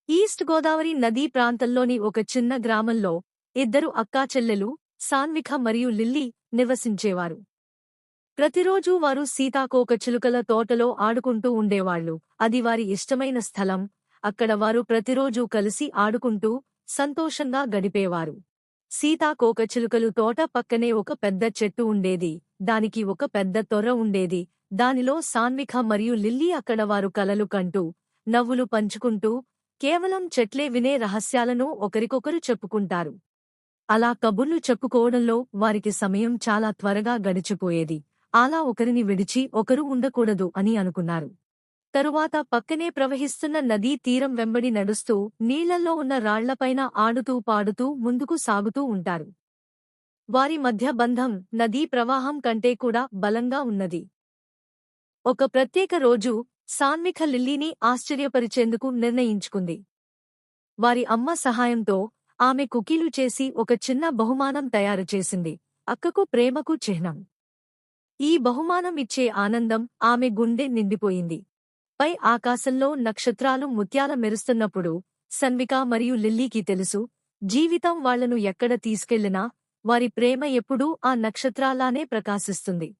East Godavari నదీ ప్రాంతంలోని ఒక చిన్న గ్రామంలో ఇద్దరు అక్కాచెల్లెలు సాన్విక మరియు లిల్లీ నివసించేవారు. ప్రతిరోజూ వారు సీతాకోకచిలుకల తోటలో ఆడుకుంటూ ఉండేవాళ్లు. అది వారి ఇష్టమైన స్థలం. అక్కడ వారు ప్రతిరోజూ కలిసి ఆడుకుంటూ సంతోషంగా గడిపేవారు. సీతాకోకచిలుకలు తోట పక్కనే ఒక పెద్ద చెట్టు ఉండేది. దానికి ఒక పెద్ద తొర్ర ఉండేది. దానిలో సాన్విక మరియు లిల్లీ అక్కడ వారు కలలు కంటూ నవ్వులు పంచుకుంటూ కేవలం చెట్లే వినే రహస్యాలను ఒకరికొకరు చెప్పుకుంటారు. అలా కబుర్లు చెప్పుకోవడంలో వారికి సమయం చాలా త్వరగా గడిచిపోయేది. అలా ఒకరిని విడిచి ఒకరు ఉండకూడదు అని అనుకున్నారు. తరువాత పక్కనే ప్రవహిస్తున్న నదీ తీరం వెంబడి నడుస్తూ నీళ్లల్లో ఉన్న రాళ్లపైన ఆడుతూ పాడుతూ ముందుకు సాగుతూ ఉంటారు. వారి మధ్య బంధం నదీ ప్రవాహం కంటే కూడా బలంగా ఉన్నది. ఒక ప్రత్యేక రోజు సాన్విక లిల్లీని ఆశ్చర్యపరిచేందుకు నిర్ణయించుకుంది. వారి అమ్మ సహాయంతో ఆమె కుకీలు చేసి ఒక చిన్న బహుమానం తయారుచేసింది. అక్కకు ప్రేమకు చిహ్నం. ఈ బహుమానం ఇచ్చే ఆనందం ఆమె గుండె నిండిపోయింది. పై ఆకాశంలో నక్షత్రాలు ముత్యాల మెరుస్తున్నప్పుడు సాన్విక మరియు లిల్లీకి తెలుసు, జీవితం వాళ్లను ఎక్కడ తీసుకెళ్లినా వారి ప్రేమ ఎప్పుడూ ఆ నక్షత్రాలానే ప్రకాశిస్తుంది.